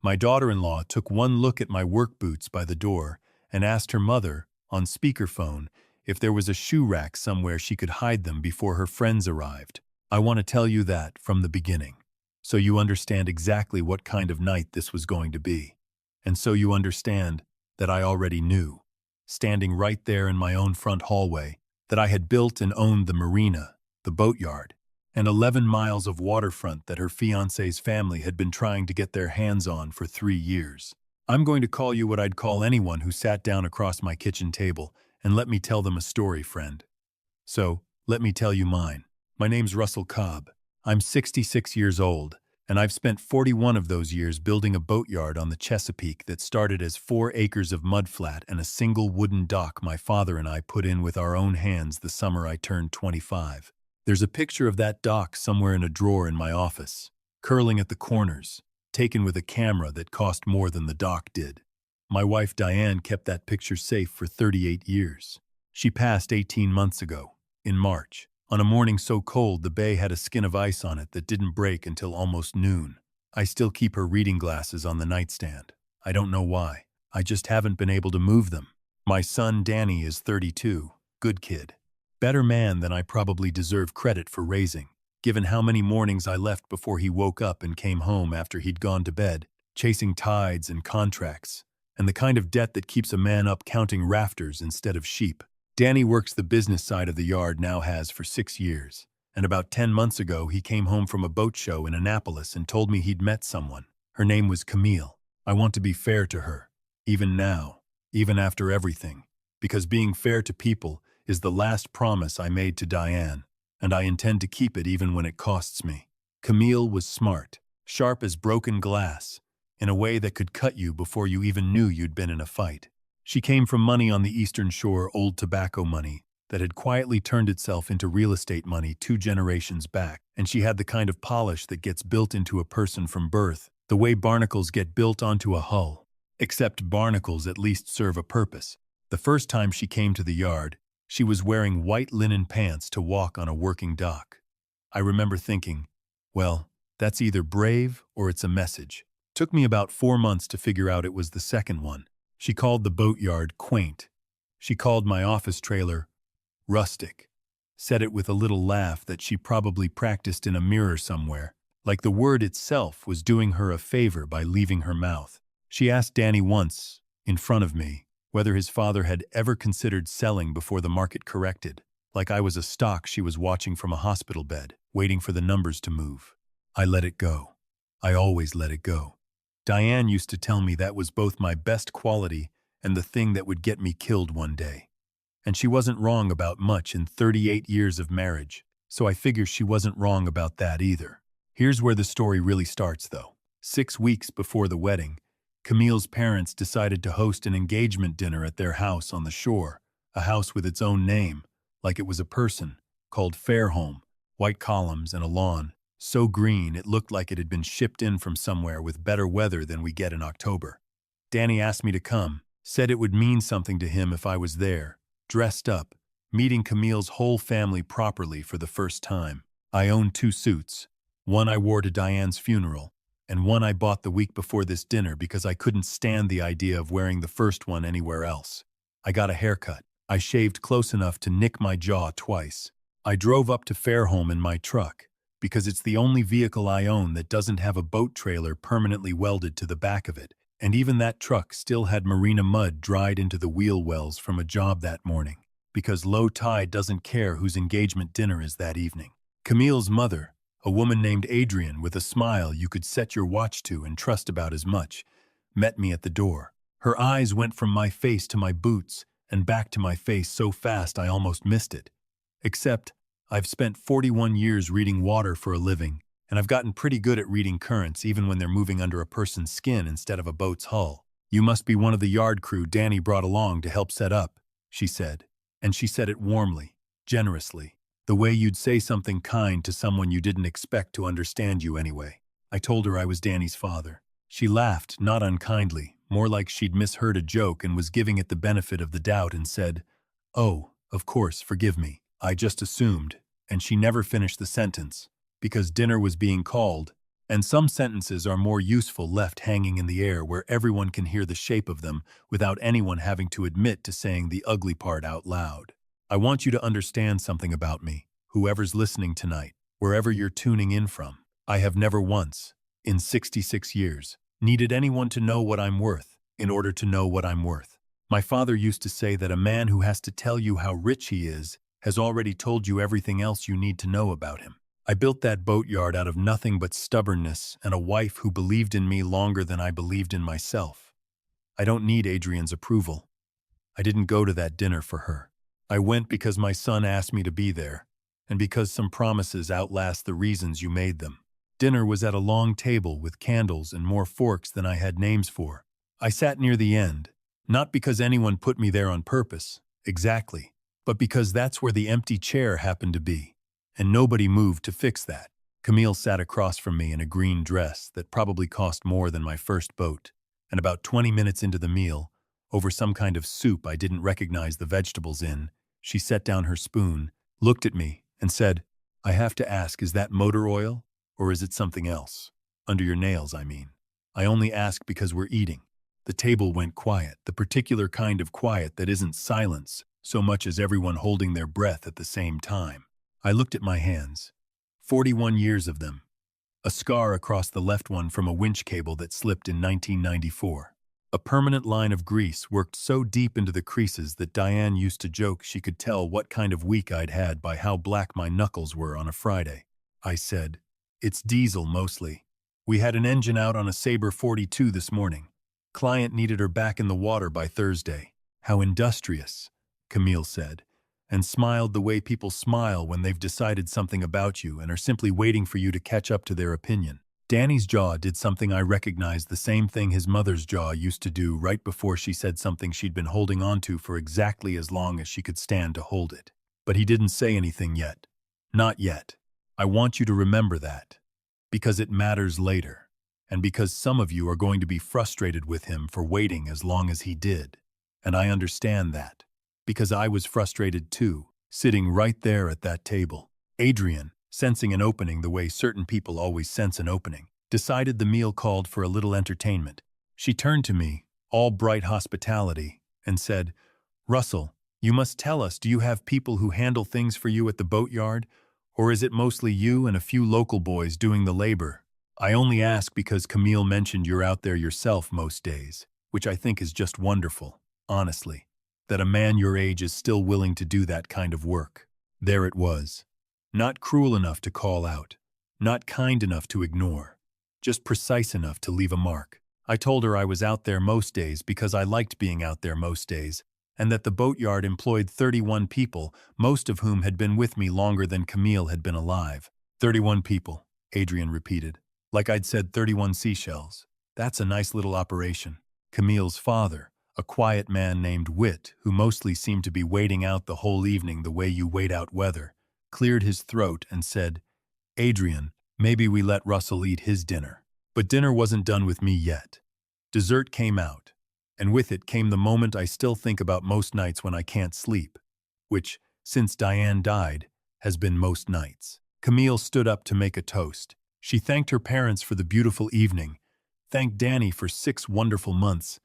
My daughter-in-law took one look at my work boots by the door and asked her mother, on speakerphone, if there was a shoe rack somewhere she could hide them before her friends arrived. I want to tell you that from the beginning, so you understand exactly what kind of night this was going to be. And so you understand that I already knew, standing right there in my own front hallway, that I had built and owned the marina, the boatyard, and 11 miles of waterfront that her fiancé's family had been trying to get their hands on for 3 years. I'm going to call you what I'd call anyone who sat down across my kitchen table and let me tell them a story, friend. So, let me tell you mine. My name's Russell Cobb. I'm 66 years old, and I've spent 41 of those years building a boatyard on the Chesapeake that started as 4 acres of mudflat and a single wooden dock my father and I put in with our own hands the summer I turned 25. There's a picture of that dock somewhere in a drawer in my office, curling at the corners, taken with a camera that cost more than the dock did. My wife Diane kept that picture safe for 38 years. She passed 18 months ago, in March, on a morning so cold the bay had a skin of ice on it that didn't break until almost noon. I still keep her reading glasses on the nightstand. I don't know why. I just haven't been able to move them. My son Danny is 32, good kid. Better man than I probably deserve credit for raising, given how many mornings I left before he woke up and came home after he'd gone to bed, chasing tides and contracts, and the kind of debt that keeps a man up counting rafters instead of sheep. Danny works the business side of the yard, now has for 6 years, and about 10 months ago he came home from a boat show in Annapolis and told me he'd met someone. Her name was Camille. I want to be fair to her, even now, even after everything, because being fair to people is the last promise I made to Diane, and I intend to keep it even when it costs me. Camille was smart, sharp as broken glass, in a way that could cut you before you even knew you'd been in a fight. She came from money on the Eastern Shore, old tobacco money, that had quietly turned itself into real estate money 2 generations back, and she had the kind of polish that gets built into a person from birth, the way barnacles get built onto a hull. Except barnacles at least serve a purpose. The first time she came to the yard, she was wearing white linen pants to walk on a working dock. I remember thinking, well, that's either brave or it's a message. Took me about 4 months to figure out it was the second one. She called the boatyard quaint. She called my office trailer rustic. Said it with a little laugh that she probably practiced in a mirror somewhere, like the word itself was doing her a favor by leaving her mouth. She asked Danny once, in front of me, whether his father had ever considered selling before the market corrected, like I was a stock she was watching from a hospital bed, waiting for the numbers to move. I let it go. I always let it go. Diane used to tell me that was both my best quality and the thing that would get me killed one day. And she wasn't wrong about much in 38 years of marriage, so I figure she wasn't wrong about that either. Here's where the story really starts, though. 6 weeks before the wedding, Camille's parents decided to host an engagement dinner at their house on the shore, a house with its own name, like it was a person, called Fairholme, white columns and a lawn, so green it looked like it had been shipped in from somewhere with better weather than we get in October. Danny asked me to come, said it would mean something to him if I was there, dressed up, meeting Camille's whole family properly for the first time. I owned 2 suits, one I wore to Diane's funeral, and one I bought the week before this dinner because I couldn't stand the idea of wearing the first one anywhere else. I got a haircut. I shaved close enough to nick my jaw twice. I drove up to Fairholme in my truck, because it's the only vehicle I own that doesn't have a boat trailer permanently welded to the back of it, and even that truck still had marina mud dried into the wheel wells from a job that morning, because low tide doesn't care whose engagement dinner is that evening. Camille's mother, a woman named Adrienne with a smile you could set your watch to and trust about as much, met me at the door. Her eyes went from my face to my boots and back to my face so fast I almost missed it. Except, I've spent 41 years reading water for a living, and I've gotten pretty good at reading currents even when they're moving under a person's skin instead of a boat's hull. You must be one of the yard crew Danny brought along to help set up, she said. And she said it warmly, generously, the way you'd say something kind to someone you didn't expect to understand you anyway. I told her I was Danny's father. She laughed, not unkindly, more like she'd misheard a joke and was giving it the benefit of the doubt, and said, "Oh, of course, forgive me. I just assumed," and she never finished the sentence, because dinner was being called, And some sentences are more useful left hanging in the air where everyone can hear the shape of them without anyone having to admit to saying the ugly part out loud. I want you to understand something about me, whoever's listening tonight, wherever you're tuning in from. I have never once, in 66 years, needed anyone to know what I'm worth in order to know what I'm worth. My father used to say that a man who has to tell you how rich he is has already told you everything else you need to know about him. I built that boatyard out of nothing but stubbornness and a wife who believed in me longer than I believed in myself. I don't need Adrian's approval. I didn't go to that dinner for her. I went because my son asked me to be there, and because some promises outlast the reasons you made them. Dinner was at a long table with candles and more forks than I had names for. I sat near the end, not because anyone put me there on purpose, exactly, but because that's where the empty chair happened to be. And nobody moved to fix that. Camille sat across from me in a green dress that probably cost more than my first boat, and about 20 minutes into the meal, over some kind of soup I didn't recognize the vegetables in, she set down her spoon, looked at me, and said, "I have to ask, is that motor oil, or is it something else? Under your nails, I mean. I only ask because we're eating." The table went quiet, the particular kind of quiet that isn't silence, so much as everyone holding their breath at the same time. I looked at my hands. 41 years of them. A scar across the left one from a winch cable that slipped in 1994. A permanent line of grease worked so deep into the creases that Diane used to joke she could tell what kind of week I'd had by how black my knuckles were on a Friday. I said, "It's diesel mostly. We had an engine out on a Sabre 42 this morning. Client needed her back in the water by Thursday." "How industrious," Camille said, and smiled the way people smile when they've decided something about you and are simply waiting for you to catch up to their opinion. Danny's jaw did something I recognized, the same thing his mother's jaw used to do right before she said something she'd been holding on to for exactly as long as she could stand to hold it. But he didn't say anything yet. Not yet. I want you to remember that. Because it matters later. And because some of you are going to be frustrated with him for waiting as long as he did. And I understand that. Because I was frustrated too, sitting right there at that table. Adrian, sensing an opening the way certain people always sense an opening, decided the meal called for a little entertainment. She turned to me, all bright hospitality, and said, "Russell, you must tell us, do you have people who handle things for you at the boatyard? Or is it mostly you and a few local boys doing the labor? I only ask because Camille mentioned you're out there yourself most days, which I think is just wonderful, honestly. That a man your age is still willing to do that kind of work." There it was. Not cruel enough to call out. Not kind enough to ignore. Just precise enough to leave a mark. I told her I was out there most days because I liked being out there most days, and that the boatyard employed 31 people, most of whom had been with me longer than Camille had been alive. 31 people, Adrian repeated. Like I'd said 31 seashells. That's a nice little operation. Camille's father, a quiet man named Whit, who mostly seemed to be waiting out the whole evening the way you wait out weather, cleared his throat and said, "Adrian, maybe we let Russell eat his dinner." But dinner wasn't done with me yet. Dessert came out, and with it came the moment I still think about most nights when I can't sleep, which, since Diane died, has been most nights. Camille stood up to make a toast. She thanked her parents for the beautiful evening, thanked Danny for 6 wonderful months,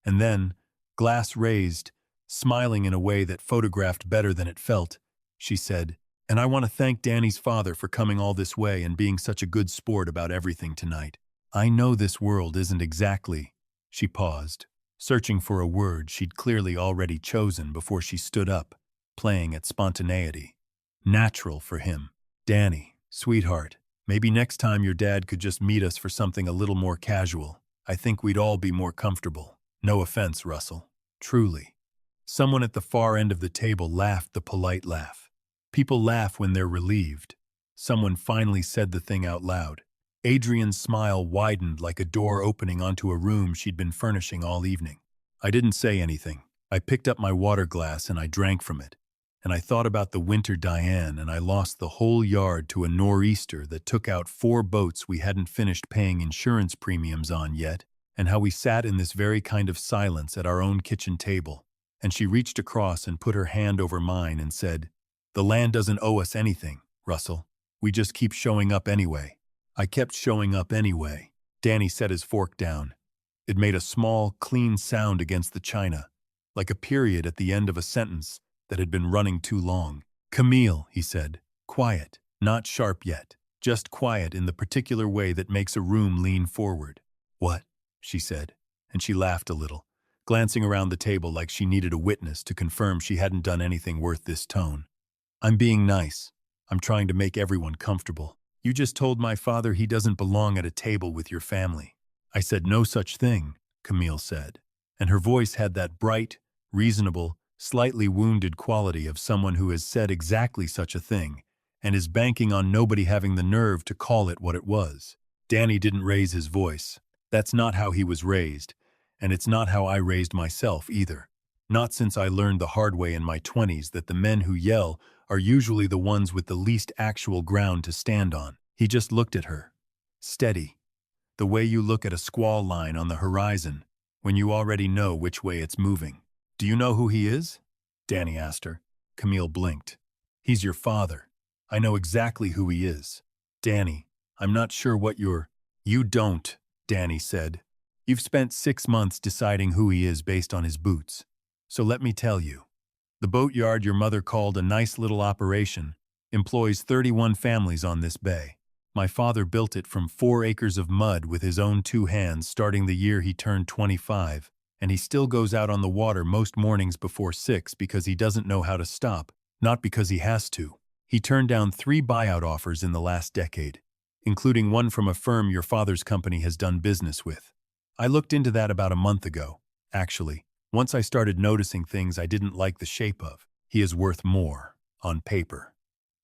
and then, glass raised, smiling in a way that photographed better than it felt, she said, "And I want to thank Danny's father for coming all this way and being such a good sport about everything tonight. I know this world isn't exactly—" She paused, searching for a word she'd clearly already chosen before she stood up, playing at spontaneity. "Natural for him. Danny, sweetheart, maybe next time your dad could just meet us for something a little more casual. I think we'd all be more comfortable. No offense, Russell. Truly." Someone at the far end of the table laughed the polite laugh. People laugh when they're relieved. Someone finally said the thing out loud. Adrian's smile widened like a door opening onto a room she'd been furnishing all evening. I didn't say anything. I picked up my water glass and I drank from it. And I thought about the winter Diane, and I lost the whole yard to a nor'easter that took out 4 boats we hadn't finished paying insurance premiums on yet, and how we sat in this very kind of silence at our own kitchen table. And she reached across and put her hand over mine and said, "The land doesn't owe us anything, Russell. We just keep showing up anyway." I kept showing up anyway. Danny set his fork down. It made a small, clean sound against the china, like a period at the end of a sentence that had been running too long. Camille, he said. Quiet. Not sharp yet. Just quiet in the particular way that makes a room lean forward. What? She said, and she laughed a little, glancing around the table like she needed a witness to confirm she hadn't done anything worth this tone. I'm being nice. I'm trying to make everyone comfortable. You just told my father he doesn't belong at a table with your family. I said no such thing, Camille said, and her voice had that bright, reasonable, slightly wounded quality of someone who has said exactly such a thing and is banking on nobody having the nerve to call it what it was. Danny didn't raise his voice. That's not how he was raised, and it's not how I raised myself either. Not since I learned the hard way in my 20s that the men who yell are usually the ones with the least actual ground to stand on. He just looked at her. Steady. The way you look at a squall line on the horizon when you already know which way it's moving. Do you know who he is? Danny asked her. Camille blinked. He's your father. I know exactly who he is. Danny, I'm not sure what you're... You don't, Danny said. You've spent 6 months deciding who he is based on his boots. So let me tell you. The boatyard your mother called a nice little operation employs 31 families on this bay. My father built it from 4 acres of mud with his own 2 hands starting the year he turned 25, and he still goes out on the water most mornings before 6 because he doesn't know how to stop, not because he has to. He turned down 3 buyout offers in the last decade, including one from a firm your father's company has done business with. I looked into that about a month ago, actually. Once I started noticing things I didn't like the shape of. He is worth more, on paper,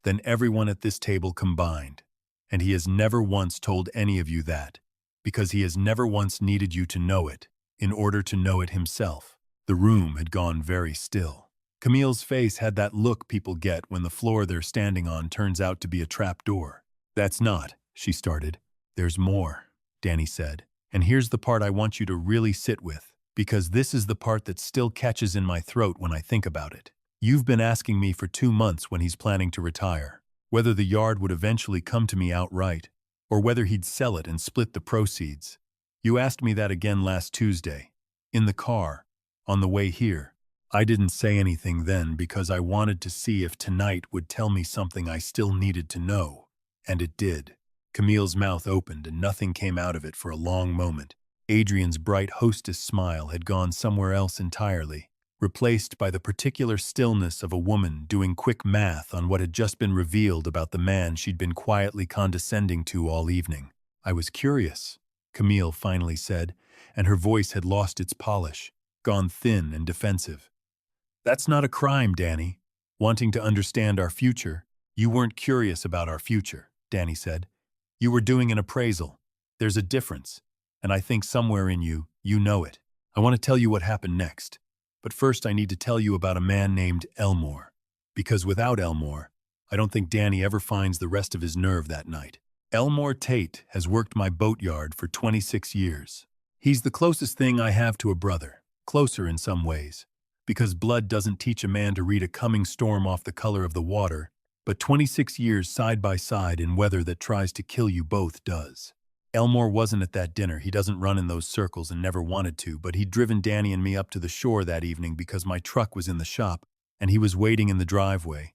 than everyone at this table combined. And he has never once told any of you that, because he has never once needed you to know it, in order to know it himself. The room had gone very still. Camille's face had that look people get when the floor they're standing on turns out to be a trap door. That's not, she started. There's more, Danny said. And here's the part I want you to really sit with, because this is the part that still catches in my throat when I think about it. You've been asking me for 2 months when he's planning to retire, whether the yard would eventually come to me outright, or whether he'd sell it and split the proceeds. You asked me that again last Tuesday, in the car, on the way here. I didn't say anything then because I wanted to see if tonight would tell me something I still needed to know, and it did. Camille's mouth opened and nothing came out of it for a long moment. Adrian's bright hostess smile had gone somewhere else entirely, replaced by the particular stillness of a woman doing quick math on what had just been revealed about the man she'd been quietly condescending to all evening. I was curious, Camille finally said, and her voice had lost its polish, gone thin and defensive. That's not a crime, Danny. Wanting to understand our future. You weren't curious about our future, Danny said. You were doing an appraisal. There's a difference, and I think somewhere in you, you know it. I want to tell you what happened next. But first I need to tell you about a man named Elmore. Because without Elmore, I don't think Danny ever finds the rest of his nerve that night. Elmore Tate has worked my boatyard for 26 years. He's the closest thing I have to a brother, closer in some ways, because blood doesn't teach a man to read a coming storm off the color of the water, but 26 years side by side in weather that tries to kill you both does. Elmore wasn't at that dinner. He doesn't run in those circles and never wanted to, but he'd driven Danny and me up to the shore that evening because my truck was in the shop and he was waiting in the driveway.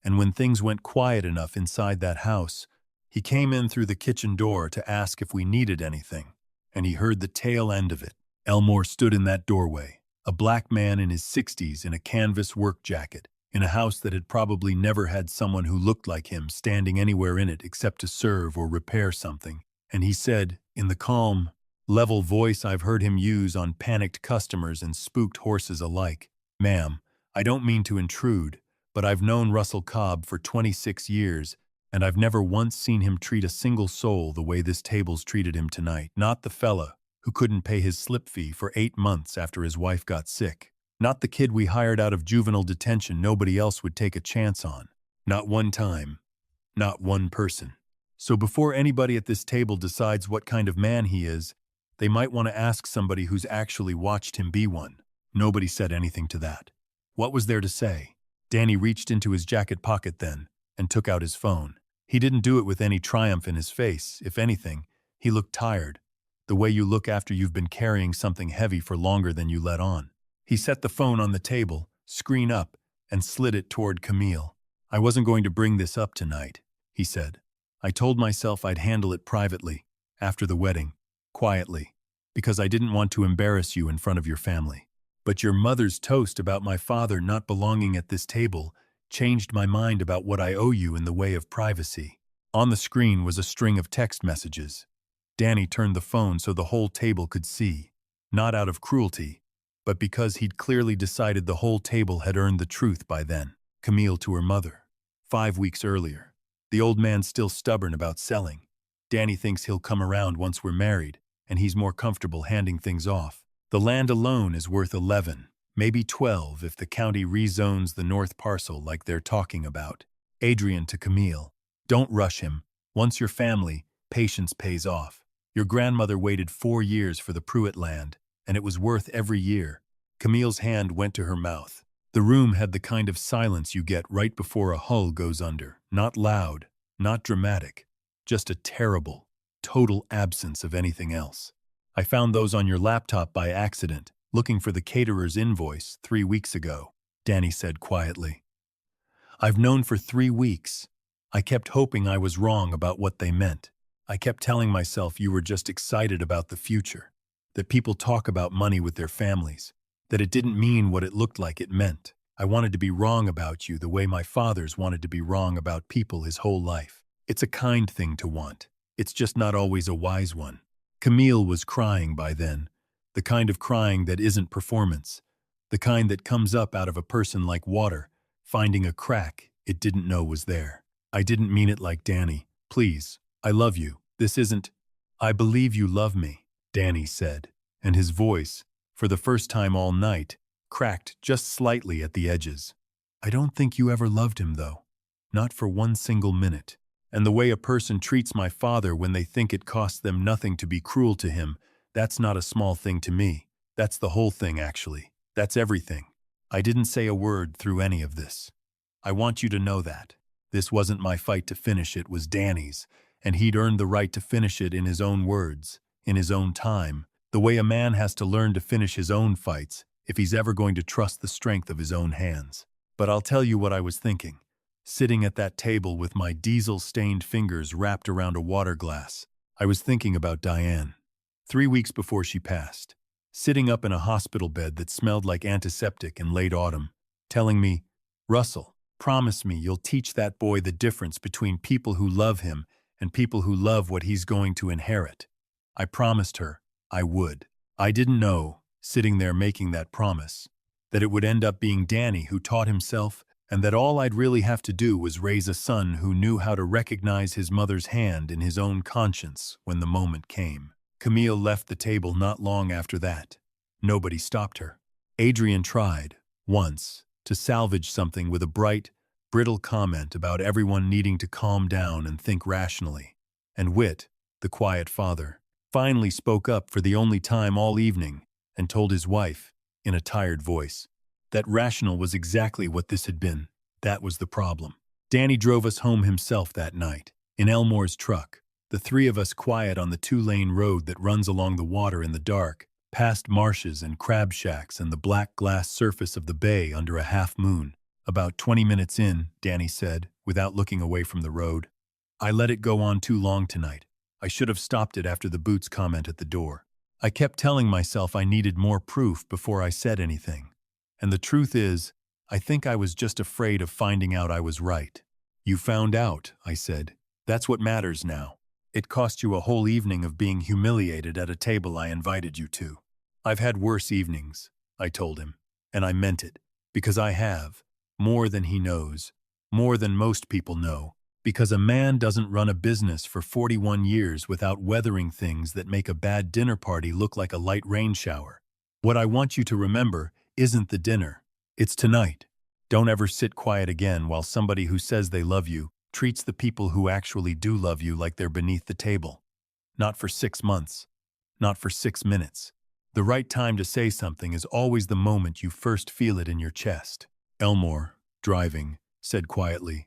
And when things went quiet enough inside that house, he came in through the kitchen door to ask if we needed anything, and he heard the tail end of it. Elmore stood in that doorway, a black man in his 60s in a canvas work jacket, in a house that had probably never had someone who looked like him standing anywhere in it except to serve or repair something. And he said, in the calm, level voice I've heard him use on panicked customers and spooked horses alike, "Ma'am, I don't mean to intrude, but I've known Russell Cobb for 26 years, and I've never once seen him treat a single soul the way this table's treated him tonight. Not the fella who couldn't pay his slip fee for 8 months after his wife got sick. Not the kid we hired out of juvenile detention nobody else would take a chance on. Not one time. Not one person. So before anybody at this table decides what kind of man he is, they might want to ask somebody who's actually watched him be one." Nobody said anything to that. What was there to say? Danny reached into his jacket pocket then and took out his phone. He didn't do it with any triumph in his face. If anything, he looked tired, the way you look after you've been carrying something heavy for longer than you let on. He set the phone on the table, screen up, and slid it toward Camille. I wasn't going to bring this up tonight, he said. I told myself I'd handle it privately, after the wedding, quietly, because I didn't want to embarrass you in front of your family. But your mother's toast about my father not belonging at this table changed my mind about what I owe you in the way of privacy. On the screen was a string of text messages. Danny turned the phone so the whole table could see, not out of cruelty, but because he'd clearly decided the whole table had earned the truth by then. Camille to her mother. 5 weeks earlier. The old man's still stubborn about selling. Danny thinks he'll come around once we're married, and he's more comfortable handing things off. The land alone is worth 11, maybe 12 if the county rezones the north parcel like they're talking about. Adrian to Camille. Don't rush him. Once your family, patience pays off. Your grandmother waited 4 years for the Pruitt land, and it was worth every year. Camille's hand went to her mouth. The room had the kind of silence you get right before a hull goes under. Not loud, not dramatic, just a terrible, total absence of anything else. I found those on your laptop by accident, looking for the caterer's invoice 3 weeks ago, Danny said quietly. I've known for 3 weeks. I kept hoping I was wrong about what they meant. I kept telling myself you were just excited about the future, that people talk about money with their families, that it didn't mean what it looked like it meant. I wanted to be wrong about you the way my father's wanted to be wrong about people his whole life. It's a kind thing to want. It's just not always a wise one. Camille was crying by then, the kind of crying that isn't performance, the kind that comes up out of a person like water, finding a crack it didn't know was there. I didn't mean it like Danny. Please, I love you. This isn't... I believe you love me, Danny said, and his voice, for the first time all night, cracked just slightly at the edges. I don't think you ever loved him, though. Not for 1 single minute. And the way a person treats my father when they think it costs them nothing to be cruel to him, that's not a small thing to me. That's the whole thing, actually. That's everything. I didn't say a word through any of this. I want you to know that. This wasn't my fight to finish it, was Danny's, and he'd earned the right to finish it in his own words, in his own time, the way a man has to learn to finish his own fights if he's ever going to trust the strength of his own hands. But I'll tell you what I was thinking. Sitting at that table with my diesel-stained fingers wrapped around a water glass, I was thinking about Diane. 3 weeks before she passed, sitting up in a hospital bed that smelled like antiseptic in late autumn, telling me, Russell, promise me you'll teach that boy the difference between people who love him and people who love what he's going to inherit. I promised her I would. I didn't know, sitting there making that promise, that it would end up being Danny who taught himself, and that all I'd really have to do was raise a son who knew how to recognize his mother's hand in his own conscience when the moment came. Camille left the table not long after that. Nobody stopped her. Adrian tried, once, to salvage something with a bright, brittle comment about everyone needing to calm down and think rationally. And Whit, the quiet father, finally spoke up for the only time all evening and told his wife, in a tired voice, that rational was exactly what this had been. That was the problem. Danny drove us home himself that night, in Elmore's truck, the 3 of us quiet on the 2-lane road that runs along the water in the dark, past marshes and crab shacks and the black glass surface of the bay under a half moon. About 20 minutes in, Danny said, without looking away from the road. I let it go on too long tonight. I should have stopped it after the boots comment at the door. I kept telling myself I needed more proof before I said anything. And the truth is, I think I was just afraid of finding out I was right. You found out, I said. That's what matters now. It cost you a whole evening of being humiliated at a table I invited you to. I've had worse evenings, I told him, and I meant it, because I have, more than he knows, more than most people know, because a man doesn't run a business for 41 years without weathering things that make a bad dinner party look like a light rain shower. What I want you to remember isn't the dinner. It's tonight. Don't ever sit quiet again while somebody who says they love you treats the people who actually do love you like they're beneath the table. Not for 6 months. Not for 6 minutes. The right time to say something is always the moment you first feel it in your chest. Elmore, driving, said quietly,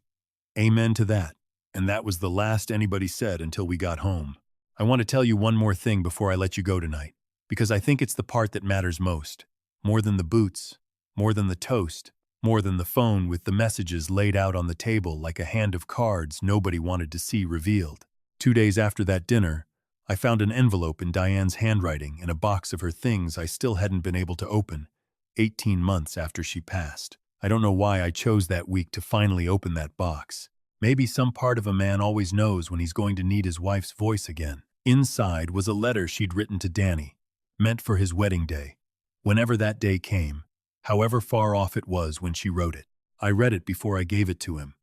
Amen to that. And that was the last anybody said until we got home. I want to tell you one more thing before I let you go tonight, because I think it's the part that matters most. More than the boots, more than the toast, more than the phone with the messages laid out on the table like a hand of cards nobody wanted to see revealed. 2 days after that dinner, I found an envelope in Diane's handwriting in a box of her things I still hadn't been able to open, 18 months after she passed. I don't know why I chose that week to finally open that box. Maybe some part of a man always knows when he's going to need his wife's voice again. Inside was a letter she'd written to Danny, meant for his wedding day. Whenever that day came, however far off it was when she wrote it. I read it before I gave it to him,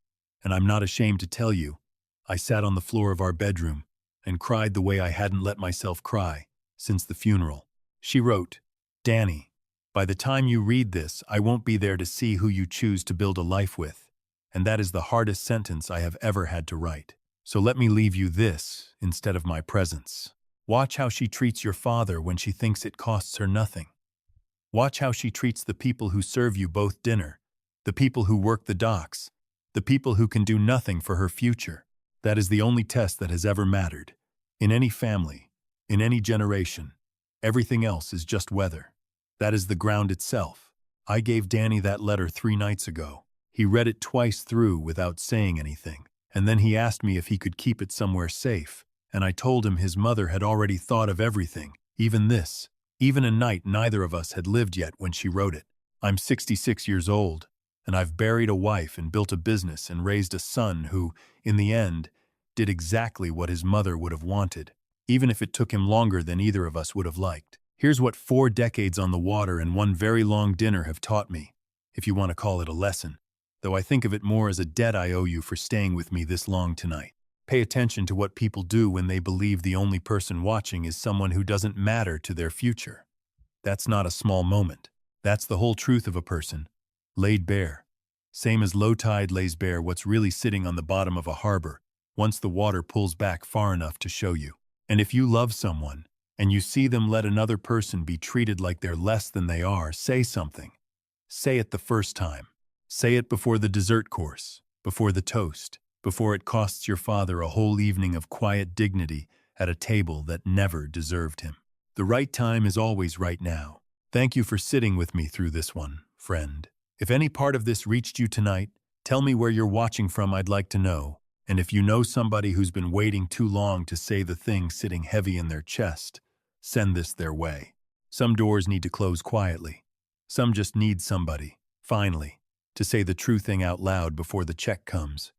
and I'm not ashamed to tell you, I sat on the floor of our bedroom and cried the way I hadn't let myself cry since the funeral. She wrote, "Danny, by the time you read this, I won't be there to see who you choose to build a life with, and that is the hardest sentence I have ever had to write. So let me leave you this instead of my presence. Watch how she treats your father when she thinks it costs her nothing. Watch how she treats the people who serve you both dinner, the people who work the docks, the people who can do nothing for her future. That is the only test that has ever mattered. In any family, in any generation, everything else is just weather. That is the ground itself. I gave Danny that letter 3 nights ago. He read it twice through without saying anything, and then he asked me if he could keep it somewhere safe, and I told him his mother had already thought of everything, even this, even a night neither of us had lived yet when she wrote it. I'm 66 years old, and I've buried a wife and built a business and raised a son who, in the end, did exactly what his mother would have wanted, even if it took him longer than either of us would have liked. Here's what 4 decades on the water and 1 very long dinner have taught me, if you want to call it a lesson, though I think of it more as a debt I owe you for staying with me this long tonight. Pay attention to what people do when they believe the only person watching is someone who doesn't matter to their future. That's not a small moment. That's the whole truth of a person, laid bare. Same as low tide lays bare what's really sitting on the bottom of a harbor once the water pulls back far enough to show you. And if you love someone, and you see them let another person be treated like they're less than they are, say something. Say it the first time. Say it before the dessert course, before the toast, before it costs your father a whole evening of quiet dignity at a table that never deserved him. The right time is always right now. Thank you for sitting with me through this one, friend. If any part of this reached you tonight, tell me where you're watching from. I'd like to know. And if you know somebody who's been waiting too long to say the thing sitting heavy in their chest, send this their way. Some doors need to close quietly. Some just need somebody, finally, to say the true thing out loud before the check comes.